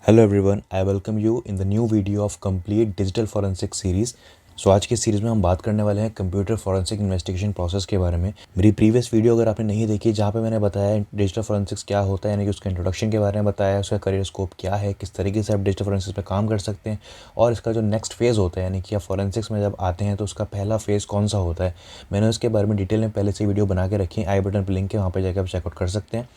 Hello everyone, I welcome you in the new video of complete digital forensic series. आज की series में हम बात करने वाले हैं कंप्यूटर फॉरेंसिक इन्वेस्टिगेशन प्रोसेस के बारे में। मेरी प्रीवियस वीडियो अगर आपने नहीं देखी, जहाँ पे मैंने बताया डिजिटल फॉरेंसिक्स क्या होता है, यानी कि उसका इंट्रोडक्शन के बारे में बताया, उसका करियर स्कोप क्या है, किस तरीके से आप डिजिटल फॉरेंसिक्स पे काम कर सकते हैं और इसका जो नेक्स्ट फेज़ होता है, यानी कि आप फॉरेंसिक्स में जब आते हैं तो उसका पहला फेज़ कौन सा होता है, मैंने उसके बारे में डिटेल में पहले से वीडियो बना के रखी है। आई बटन पर लिंक है, वहाँ पर जाकर आप चेकआउट कर सकते हैं।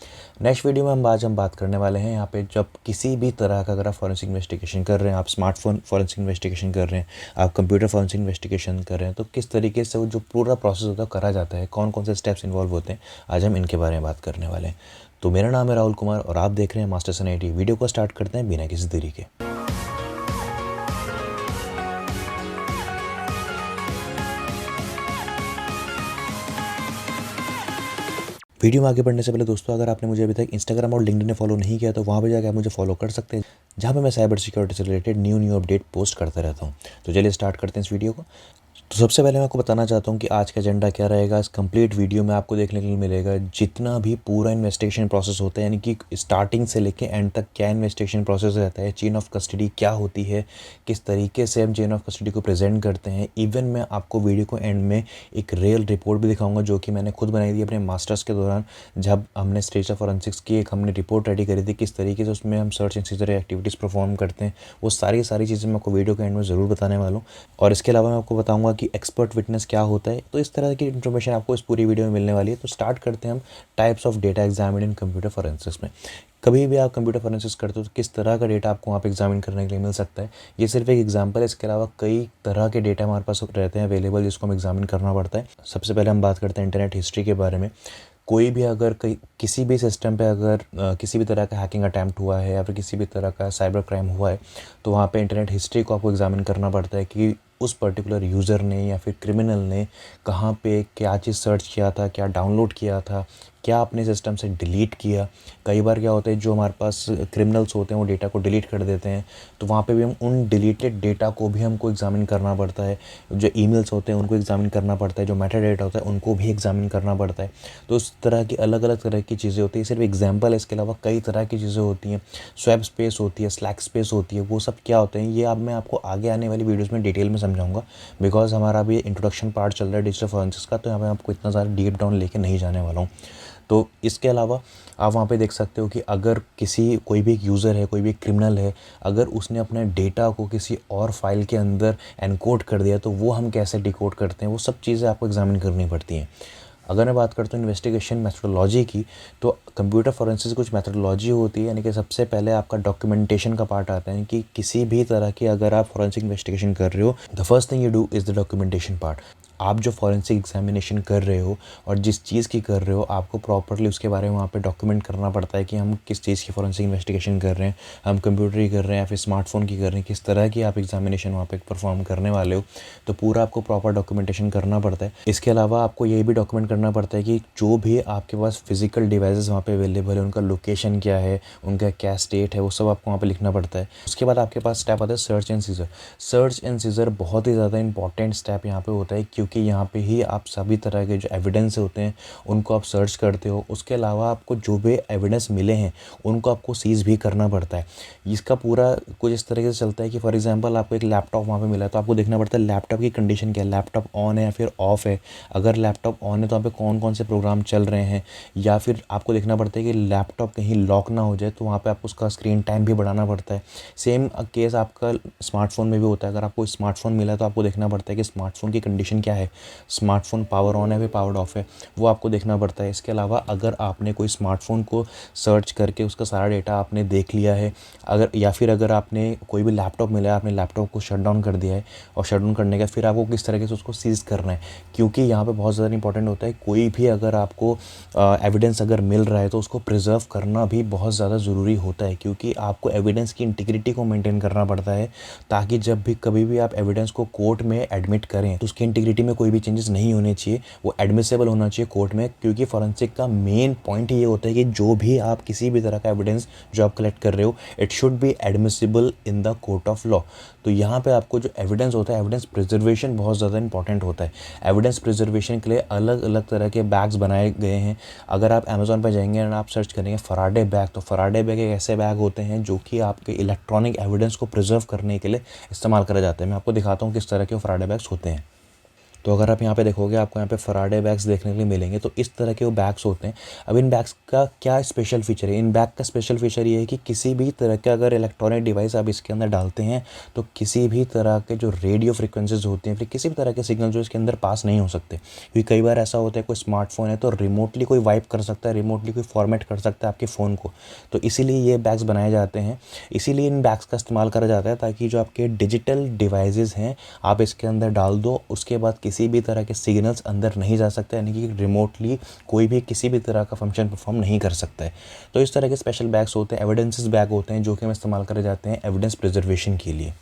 नेक्स्ट वीडियो में हम बात करने वाले हैं यहाँ पे, जब किसी भी तरह का अगर आप फॉरेंसिक इन्वेस्टिगेशन कर रहे हैं, आप स्मार्टफोन फॉरेंसिक इन्वेस्टिगेशन कर रहे हैं, आप कंप्यूटर फॉरेंसिक इन्वेस्टिगेशन कर रहे हैं, तो किस तरीके से वो जो पूरा प्रोसेस होता है करा जाता है, कौन कौन से स्टेप्स इन्वॉल्व होते हैं, आज हम इनके बारे में बात करने वाले हैं। तो मेरा नाम है राहुल कुमार और आप देख रहे हैं मास्टर्स इन आईटी। वीडियो को स्टार्ट करते हैं बिना किसी देरी के। वीडियो में आगे बढ़ने से पहले दोस्तों, अगर आपने मुझे अभी तक इंस्टाग्राम और लिंक्डइन में फॉलो नहीं किया तो वहाँ पे जाकर आप मुझे फॉलो कर सकते हैं, जहाँ पे मैं साइबर सिक्योरिटी से रिलेटेड न्यू अपडेट पोस्ट करता रहता हूँ। तो चलिए स्टार्ट करते हैं इस वीडियो को। तो सबसे पहले मैं आपको बताना चाहता हूँ कि आज का एजेंडा क्या रहेगा। इस कंप्लीट वीडियो में आपको देखने के लिए मिलेगा जितना भी पूरा इन्वेस्टिगेशन प्रोसेस होता है, यानी कि स्टार्टिंग से लेके एंड तक क्या इन्वेस्टिगेशन प्रोसेस रहता है, चेन ऑफ कस्टडी क्या होती है, किस तरीके से हम चेन ऑफ कस्टडी को प्रेजेंट करते हैं। इवन मैं आपको वीडियो को एंड में एक रियल रिपोर्ट भी दिखाऊंगा जो कि मैंने खुद बनाई थी अपने मास्टर्स के दौरान, जब हमने स्टेज ऑफ फॉरेंसिक्स की एक हमने रिपोर्ट रेडी करी थी, किस तरीके से उसमें हम search and seizure activities perform करते हैं। वो सारी चीज़ें मैं आपको वीडियो के एंड में ज़रूर बताने वाला हूँ। और इसके अलावा मैं आपको बताऊँगा कि एक्सपर्ट विटनेस क्या होता है। तो इस तरह की इन्फॉर्मेशन आपको इस पूरी वीडियो में मिलने वाली है। तो स्टार्ट करते हैं हम types of data examine in computer forensics में। कभी भी आप कंप्यूटर फॉरेंसिक्स करते हो तो किस तरह का डेटा आपको वहाँ पे एग्जामिन करने के लिए मिल सकता है, ये सिर्फ एक एग्जांपल है। इसके अलावा कई तरह के डेटा हमारे पास रहते हैं अवेलेबल, जिसको हम एग्जामिन करना पड़ता है। सबसे पहले हम बात करते हैं इंटरनेट हिस्ट्री के बारे में। कोई भी अगर किसी भी सिस्टम पे अगर किसी भी तरह का हैकिंग अटैम्प्ट हुआ है या फिर किसी भी तरह का साइबर क्राइम हुआ है, तो वहाँ पे इंटरनेट हिस्ट्री को आपको एग्जामिन करना पड़ता है कि उस पर्टिकुलर यूज़र ने या फिर क्रिमिनल ने कहाँ पे क्या चीज़ सर्च किया था, क्या डाउनलोड किया था, क्या अपने सिस्टम से डिलीट किया। कई बार क्या होता है, जो हमारे पास क्रिमिनल्स होते हैं वो डेटा को डिलीट कर देते हैं, तो वहाँ पे भी हम उन डिलीटेड डेटा को भी हमको एग्जामिन करना पड़ता है। जो ईमेल्स होते हैं उनको एग्जामिन करना पड़ता है, जो मेटा डेटा होता है उनको भी एग्जामिन करना पड़ता है। तो इस तरह की अलग अलग तरह की चीज़ें होती हैं। सिर्फ एग्जाम्पल है, इसके अलावा कई तरह की चीज़ें होती हैं। स्वैप स्पेस होती है, स्लैक स्पेस होती है, वो सब क्या होते हैं ये अब मैं आपको आगे आने वाली वीडियोज़ में डिटेल में समझाऊंगा। बिकॉज हमारा अभी इंट्रोडक्शन पार्ट चल रहा है डिजिटल फॉरेंसिक्स का, तो यहाँ पे आपको इतना ज़्यादा डीप डाउन लेके नहीं जाने वाला हूँ। तो इसके अलावा आप वहाँ पे देख सकते हो कि अगर कोई भी एक यूज़र है, कोई भी एक क्रिमिनल है, अगर उसने अपने डेटा को किसी और फाइल के अंदर एनकोड कर दिया तो वो हम कैसे डिकोड करते हैं, वो सब चीज़ें आपको एग्जामिन करनी पड़ती हैं। अगर मैं बात करता हूँ इन्वेस्टिगेशन मेथोडोलॉजी की, तो कंप्यूटर फॉरेंसिक्स की कुछ मेथोडोलॉजी होती है, यानी कि सबसे पहले आपका डॉक्यूमेंटेशन का पार्ट आता है कि किसी भी तरह की अगर आप फॉरेंसिक इन्वेस्टिगेशन कर रहे हो, the first thing you do is the documentation part. आप जो फॉरेंसिक एग्जामिनेशन कर रहे हो और जिस चीज़ की कर रहे हो, आपको प्रॉपरली उसके बारे में वहाँ पे डॉक्यूमेंट करना पड़ता है कि हम किस चीज़ की फॉरेंसिक इन्वेस्टिगेशन कर रहे हैं, हम कंप्यूटर की कर रहे हैं या फिर स्मार्टफोन की कर रहे हैं, किस तरह की आप एग्जामिनेशन वहाँ पे परफॉर्म करने वाले हो। तो पूरा आपको प्रॉपर डॉक्यूमेंटेशन करना पड़ता है। इसके अलावा आपको ये भी डॉक्यूमेंट करना पड़ता है कि जो भी आपके पास फिजिकल डिवाइसेस वहाँ पे अवेलेबल है, उनका लोकेशन क्या है, उनका क्या स्टेट है, वो सब आपको वहाँ पे लिखना पड़ता है। उसके बाद आपके पास स्टेप आता है search and seizure. Search and seizure बहुत ही ज़्यादा इंपॉर्टेंट स्टेप यहाँ पे होता है, क्योंकि यहाँ पे ही आप सभी तरह के जो एविडेंस होते हैं उनको आप सर्च करते हो। उसके अलावा आपको जो भी एविडेंस मिले हैं उनको आपको सीज़ भी करना पड़ता है। इसका पूरा कुछ इस तरीके से चलता है कि फॉर एग्जांपल आपको एक लैपटॉप वहाँ पे मिला है, तो आपको देखना पड़ता है लैपटॉप की कंडीशन क्या है, लैपटॉप ऑन है या फिर ऑफ है। अगर लैपटॉप ऑन है तो वहाँ पे कौन कौन से प्रोग्राम चल रहे हैं, या फिर आपको देखना पड़ता है कि लैपटॉप कहीं लॉक ना हो जाए, तो वहाँ पे आपको उसका स्क्रीन टाइम भी बढ़ाना पड़ता है। सेम केस आपका स्मार्टफोन में भी होता है। अगर आपको स्मार्टफोन मिला है तो आपको देखना पड़ता है कि स्मार्टफोन की कंडीशन क्या है, स्मार्टफोन पावर ऑन है फिर पावर ऑफ है, वो आपको देखना पड़ता है। इसके अलावा अगर आपने कोई स्मार्टफोन को सर्च करके उसका सारा डेटा आपने देख लिया है, अगर या फिर अगर आपने कोई भी लैपटॉप मिला है, आपने लैपटॉप को शट डाउन कर दिया है, और शट डाउन करने का फिर आपको किस तरीके से उसको सीज़ करना है, क्योंकि यहाँ पे बहुत ज़्यादा इंपॉर्टेंट होता है। कोई भी अगर आपको एविडेंस अगर मिल रहा है तो उसको प्रिजर्व करना भी बहुत ज़्यादा ज़रूरी होता है, क्योंकि आपको एविडेंस की इंटीग्रिटी को मेंटेन करना पड़ता है, ताकि जब भी कभी भी आप एविडेंस को कोर्ट में एडमिट करें तो उसकी इंटीग्रिटी में कोई भी चेंजेस नहीं होने चाहिए, वो एडमिसेबल होना चाहिए कोर्ट में, क्योंकि फॉरेंसिक का मेन पॉइंट ये होता है कि जो भी आप किसी भी तरह का एविडेंस जो आप कलेक्ट कर रहे हो, it should be admissible in the court of law. तो यहाँ पे आपको जो एविडेंस होता है, एविडेंस प्रिजर्वेशन बहुत ज़्यादा इंपॉर्टेंट होता है। एविडेंस प्रिजर्वेशन के लिए अलग अलग तरह के बैग्स बनाए गए हैं। अगर आप अमेज़ॉन पर जाएंगे और आप सर्च करेंगे फराडे बैग, तो फराडे बैग एक ऐसे बैग होते हैं जो कि आपके इलेक्ट्रॉनिक एविडेंस को प्रिजर्व करने के लिए इस्तेमाल करा जाता है। मैं आपको दिखाता हूँ किस तरह के वो फराडे बैग्स होते हैं। तो अगर आप यहाँ पे देखोगे, आपको यहाँ पे फराडे बैग्स देखने के लिए मिलेंगे। तो इस तरह के वो बैग्स होते हैं। अब इन बैग्स का क्या स्पेशल फीचर है? इन बैग का स्पेशल फीचर ये है कि किसी भी तरह के अगर इलेक्ट्रॉनिक डिवाइस आप इसके अंदर डालते हैं तो किसी भी तरह के जो रेडियो फ्रिक्वेंसीज होती हैं, फिर किसी भी तरह के सिग्नल जो इसके अंदर पास नहीं हो सकते। क्योंकि कई बार ऐसा होता है कोई स्मार्टफोन है तो रिमोटली कोई वाइप कर सकता है, रिमोटली कोई फॉर्मेट कर सकता है आपके फ़ोन को। तो इसीलिए ये बैग्स बनाए जाते हैं, इसीलिए इन बैग्स का इस्तेमाल करा जाता है, ताकि जो आपके डिजिटल डिवाइसेस हैं आप इसके अंदर डाल दो, उसके बाद किसी भी तरह के सिग्नल्स अंदर नहीं जा सकते, यानी कि रिमोटली कोई भी किसी भी तरह का फंक्शन परफॉर्म नहीं कर सकता है। तो इस तरह के स्पेशल बैग्स होते हैं, एविडेंसेस बैग होते हैं, जो कि हम इस्तेमाल करे जाते हैं एविडेंस प्रिजर्वेशन के लिए।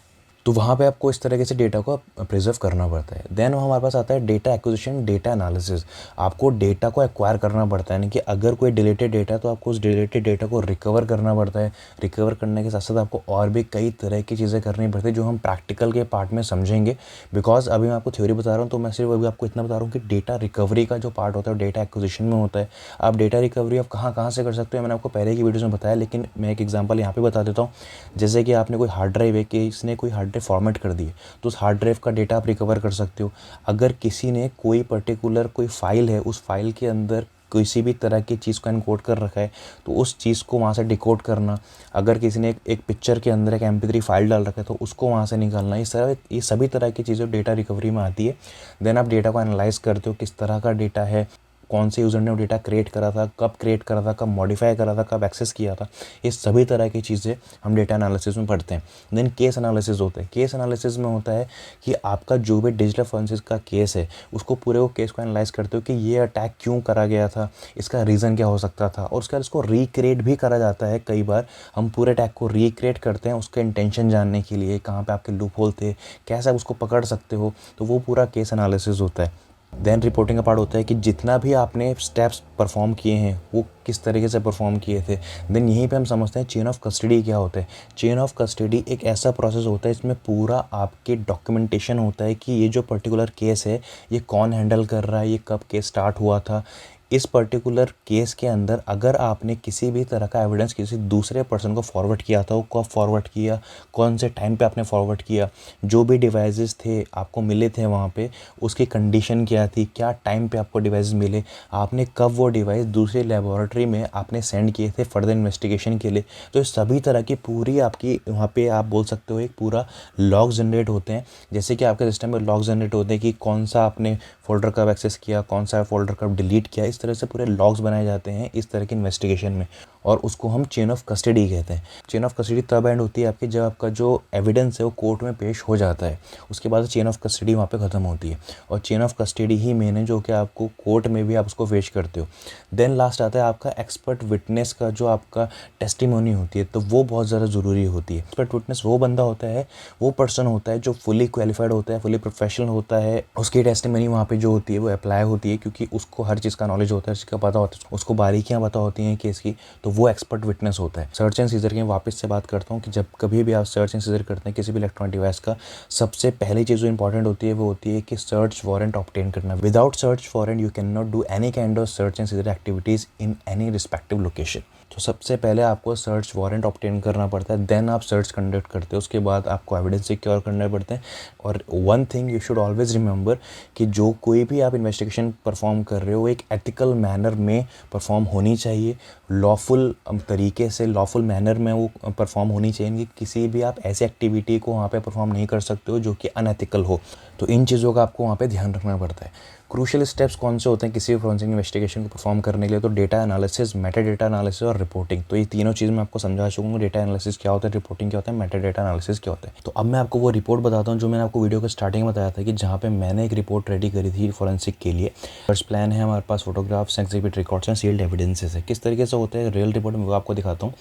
तो वहाँ पे आपको इस तरीके से डेटा को प्रिजर्व करना पड़ता है। देन हमारे पास आता है डेटा एक्विजिशन, डेटा एनालिसिस। आपको डेटा को एक्वायर करना पड़ता है, यानी कि अगर कोई डिलीटेड डेटा है तो आपको उस डिलीटेड डेटा को रिकवर करना पड़ता है। रिकवर करने के साथ साथ आपको और भी कई तरह की चीज़ें करनी पड़ती है, जो हम प्रैक्टिकल के पार्ट में समझेंगे। बिकॉज अभी मैं आपको थ्योरी बता रहा हूँ, तो मैं सिर्फ अभी आपको इतना बता रहा हूँ कि डेटा रिकवरी का जो पार्ट होता है डेटा एक्विजिशन में होता है। आप डेटा रिकवरी आप कहाँ कहाँ से कर सकते हो, मैंने आपको पहले की वीडियोज़ में बताया, लेकिन मैं एक एग्जाम्पल यहाँ पर बता देता हूँ। जैसे कि आपने कोई हार्ड ड्राइव है कि इसने कोई हार्ड ड्राइव फॉर्मेट कर दी, तो उस हार्ड ड्राइव का डेटा आप रिकवर कर सकते हो। अगर किसी ने कोई पर्टिकुलर कोई फाइल है, उस फाइल के अंदर किसी भी तरह की चीज़ को एनकोड कर रखा है, तो उस चीज़ को वहाँ से डिकोड करना। अगर किसी ने एक पिक्चर के अंदर एक MP3 फाइल डाल रखा है तो उसको वहाँ से निकालना। ये सभी तरह की चीज़ें डेटा रिकवरी में आती है। देन आप डेटा को एनालाइज करते हो, किस तरह का डेटा है, कौन से यूज़र ने वो डेटा क्रिएट करा था, कब क्रिएट करा था, कब मॉडिफाई करा था, कब एक्सेस किया था। ये सभी तरह की चीज़ें हम डेटा एनालिसिस में पढ़ते हैं। देन केस एनालिसिस होता है। केस एनालिसिस में होता है कि आपका जो भी डिजिटल फॉरेंसिक का केस है, उसको पूरे वो केस को एनालाइज करते हो कि ये अटैक क्यों करा गया था, इसका रीज़न क्या हो सकता था, और उसके बाद इसको रिक्रिएट भी करा जाता है। कई बार हम पूरे अटैक को रिक्रिएट करते हैं उसके इंटेंशन जानने के लिए, कहाँ पर आपके लूप होल थे, कैसे आप उसको पकड़ सकते हो। तो वो पूरा केस एनालिसिस होता है। देन रिपोर्टिंग का पार्ट होता है कि जितना भी आपने स्टेप्स परफॉर्म किए हैं वो किस तरीके से परफॉर्म किए थे। देन यहीं पे हम समझते हैं चेन ऑफ कस्टडी क्या होता है। चेन ऑफ कस्टडी एक ऐसा प्रोसेस होता है इसमें पूरा आपके डॉक्यूमेंटेशन होता है कि ये जो पर्टिकुलर केस है ये कौन हैंडल कर रहा है, ये कब केस स्टार्ट हुआ था। इस पर्टिकुलर केस के अंदर अगर आपने किसी भी तरह का एविडेंस किसी दूसरे पर्सन को फॉरवर्ड किया था, वो कब फॉरवर्ड किया, कौन से टाइम पे आपने फॉरवर्ड किया, जो भी डिवाइसेस थे आपको मिले थे वहाँ पे, उसकी कंडीशन क्या थी, क्या टाइम पे आपको डिवाइसेस मिले, आपने कब वो डिवाइस दूसरी लेबोरेटरी में आपने सेंड किए थे फर्दर इन्वेस्टिगेशन के लिए। तो इस सभी तरह की पूरी आपकी वहाँ पे आप बोल सकते हो एक पूरा लॉग जनरेट होते हैं। जैसे कि आपके सिस्टम में लॉग जनरेट होते हैं कि कौन सा आपने फोल्डर कब एक्सेस किया, कौन सा फोल्डर कब डिलीट किया। इस तरह से पूरे लॉग्स बनाए जाते हैं इस तरह की इन्वेस्टिगेशन में, और उसको हम चेन ऑफ कस्टडी कहते हैं। चेन ऑफ कस्टडी तब एंड होती है आपकी जब आपका जो एविडेंस है वो कोर्ट में पेश हो जाता है, उसके बाद चेन ऑफ कस्टडी वहाँ पे ख़त्म होती है। और chain of custody he main है जो कि आपको कोर्ट में भी आप उसको पेश करते हो। देन लास्ट आता है आपका एक्सपर्ट विटनेस का जो आपका टेस्टिमोनी होती है, तो वो बहुत ज़्यादा ज़रूरी होती है। एक्सपर्ट विटनेस वो बंदा होता है, वो पर्सन होता है जो फुली क्वालिफाइड होता है, फुली प्रोफेशनल होता है। उसकी टेस्टिमोनी वहाँ पे जो होती है वो अप्लाई होती है, क्योंकि उसको हर चीज़ का नॉलेज होता है, उसका पता होता है, उसको बारीकियाँ पता होती हैं केस की, तो वो एक्सपर्ट विटनेस होता है। सर्च एंड सीजर की वापस से बात करता हूँ कि जब कभी भी आप सर्च एंड सीजर करते हैं किसी भी इलेक्ट्रॉनिक डिवाइस का, सबसे पहली चीज़ जो इंपॉर्टेंट होती है वो होती है कि सर्च वारंट ऑब्टेन करना। Without search warrant you can not do any kind of search and seizure activities in any respective location. तो सबसे पहले आपको सर्च वारंट ऑब्टेन करना पड़ता है, देन आप सर्च कंडक्ट करते हो, उसके बाद आपको एविडेंस सिक्योर करने पड़ते हैं। और one thing you should always remember कि जो कोई भी आप इन्वेस्टिगेशन परफॉर्म कर रहे हो एक एथिकल मैनर में परफॉर्म होनी चाहिए, लॉफुल तरीके से लॉफुल मैनर में वो परफॉर्म होनी चाहिए। किसी भी आप ऐसी एक्टिविटी को वहाँ पे परफॉर्म नहीं कर सकते हो जो कि अनएथिकल हो। तो इन चीज़ों का आपको वहाँ पे ध्यान रखना पड़ता है। क्रूशियल स्टेप्स कौन से होते हैं किसी भी फॉरेंसिक इन्वेस्टिगेशन को परफॉर्म करने के लिए? तो data analysis, Meta data analysis और रिपोर्टिंग। तो ये तीनों चीज़ मैं आपको समझा चुका हूँ। डेटा एनालिसिस क्या होता है, रिपोर्टिंग क्या होता है, मेटा डेटा एनालिसिस क्या होता है। तो अब मैं आपको वो रिपोर्ट बताता हूँ जो मैंने आपको वीडियो के स्टार्टिंग में बताया था कि जहाँ पे मैंने एक रिपोर्ट रेडी करी थी फॉरेंसिक के लिए। फर्स्ट प्लान है हमारे पास photographs, exhibit records and sealed evidences है। किस तरीके से होते हैं रियल रिपोर्ट में वो आपको दिखाता हूँ।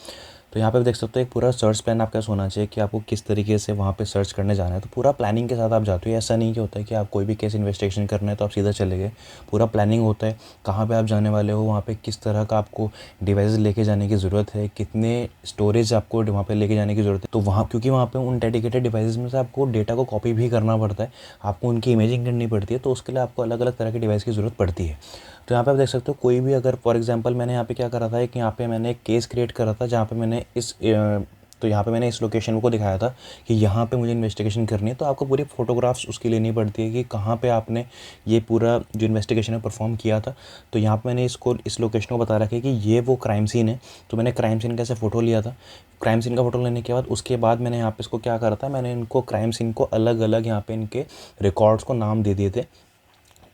तो यहाँ पे आप देख सकते हो एक पूरा सर्च प्लान आपका होना चाहिए कि आपको किस तरीके से वहाँ पे सर्च करने जाना है। तो पूरा प्लानिंग के साथ आप जाते हो। ऐसा नहीं कि होता है कि आप कोई भी केस इन्वेस्टिगेशन करना है तो आप सीधा चले गए। पूरा प्लानिंग होता है, कहाँ पे आप जाने वाले हो, वहाँ पे किस तरह का आपको डिवाइस लेके जाने की ज़रूरत है, कितने स्टोरेज आपको वहाँ पे लेके जाने की ज़रूरत है। तो वहाँ क्योंकि वहाँ पे उन डेडिकेटेड डिवाइसेस में से आपको डेटा को कॉपी भी करना पड़ता है, आपको उनकी इमेजिंग करनी पड़ती है, तो उसके लिए आपको अलग अलग तरह के डिवाइस की ज़रूरत पड़ती है। तो यहाँ पे आप देख सकते हो कोई भी अगर फॉर एग्जांपल मैंने यहाँ पे क्या करा था कि यहाँ पे मैंने एक केस क्रिएट करा था जहाँ पे मैंने तो यहाँ पे मैंने इस लोकेशन को दिखाया था कि यहाँ पे मुझे इन्वेस्टिगेशन करनी है। तो आपको पूरी फ़ोटोग्राफ्स उसकी लेनी पड़ती है कि कहाँ पे आपने ये पूरा जो इन्वेस्टिगेशन है परफॉर्म किया था। तो यहाँ पे मैंने इस लोकेशन को बता रखा है कि ये वो क्राइम सीन है। तो मैंने क्राइम सीन का ऐसे फ़ोटो लिया था। क्राइम सीन का फ़ोटो लेने के बाद उसके बाद मैंने यहाँ पे इसको क्या करा था, मैंने इनको क्राइम सीन को अलग अलग यहाँ पे इनके रिकॉर्ड्स को नाम दे दिए थे।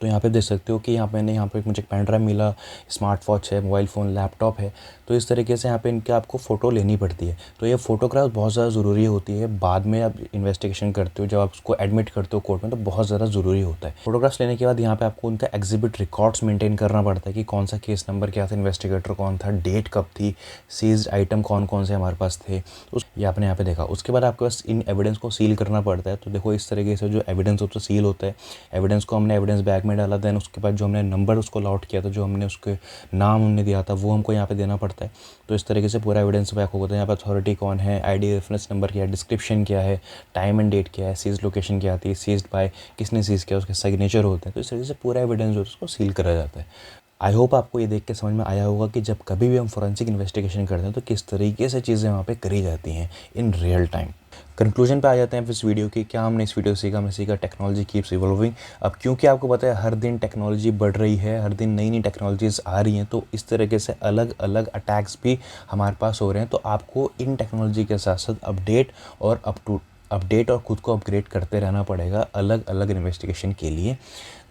तो यहाँ पे देख सकते हो कि यहाँ पे मुझे पेन ड्राइव मिला, स्मार्ट वॉच है, मोबाइल फ़ोन, लैपटॉप है। तो इस तरीके से यहाँ पे इनके आपको फ़ोटो लेनी पड़ती है। तो ये फ़ोटोग्राफ बहुत ज़्यादा ज़रूरी होती है। बाद में आप इन्वेस्टिगेशन करते हो, जब आप उसको एडमिट करते हो कोर्ट में, तो बहुत ज़्यादा ज़रूरी होता है। फ़ोटोग्राफ्स लेने के बाद यहाँ पे आपको उनका एग्जिबिट रिकॉर्ड्स मेंटेन करना पड़ता है कि कौन सा केस नंबर क्या था, इन्वेस्टिगेटर कौन था, डेट कब थी, सीज्ड आइटम कौन कौन से हमारे पास थे, ये आपने यहाँ पे देखा। उसके बाद आपके पास इन एविडेंस को सील करना पड़ता है। तो देखो इस तरीके से जो एविडेंस होता है सील होता है। एविडेंस को हमने एविडेंस बैग में डाला, देन उसके बाद जो हमने नंबर उसको लॉट किया था, जो हमने उसके नाम हमने दिया था, वो हमको यहाँ पे देना पड़ता है। तो इस तरीके से पूरा एविडेंस बैक होता है। यहाँ पे अथॉरिटी कौन है, आईडी रेफरेंस नंबर क्या है, डिस्क्रिप्शन क्या है, टाइम एंड डेट क्या है, सीज लोकेशन क्या आती है, सीज्ड बाय किसने सीज किया, उसके सिग्नेचर होते हैं। तो इस तरीके से पूरा एविडेंस जो है उसको सील करा जाता है। आई होप आपको ये देख के समझ में आया होगा कि जब कभी भी हम फोरेंसिक इन्वेस्टिगेशन करते हैं तो किस तरीके से चीज़ें वहाँ पे करी जाती हैं इन रियल टाइम। कंक्लूजन पे आ जाते हैं इस वीडियो की। क्या हमने इस वीडियो से सीखा? हमने सीखा टेक्नोलॉजी कीप्स इवॉल्विंग। अब क्योंकि आपको पता है हर दिन टेक्नोलॉजी बढ़ रही है, हर दिन नई नई टेक्नोलॉजीज़ आ रही हैं, तो इस तरीके से अलग अलग अटैक्स भी हमारे पास हो रहे हैं। तो आपको इन टेक्नोलॉजी के साथ साथ अपडेट और खुद को अपग्रेड करते रहना पड़ेगा अलग अलग इन्वेस्टिगेशन के लिए।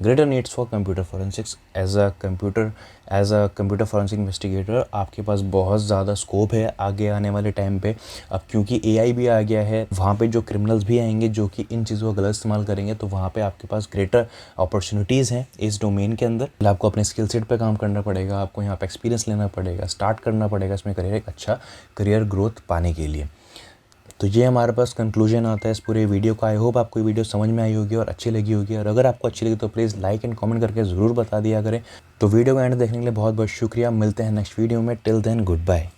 Greater needs for computer forensics. As a computer forensic investigator आपके पास बहुत ज़्यादा स्कोप है आगे आने वाले टाइम पे। अब क्योंकि एआई भी आ गया है, वहाँ पे जो क्रिमिनल्स भी आएंगे जो कि इन चीज़ों का गलत इस्तेमाल करेंगे, तो वहाँ पे आपके पास ग्रेटर अपॉर्चुनिटीज़ हैं इस डोमेन के अंदर। आपको अपने स्किल सेट पे काम करना पड़ेगा, आपको यहाँ पे एक्सपीरियंस लेना पड़ेगा, स्टार्ट करना पड़ेगा इसमें एक अच्छा करियर ग्रोथ पाने के लिए। तो ये हमारे पास कंक्लूजन आता है इस पूरे वीडियो का। आई होप आपको ये वीडियो समझ में आई होगी और अच्छी लगी होगी। और अगर आपको अच्छी लगी तो प्लीज़ लाइक एंड कमेंट करके ज़रूर बता दिया करें। तो वीडियो को एंड देखने के लिए बहुत बहुत शुक्रिया। मिलते हैं नेक्स्ट वीडियो में। Till then good bye.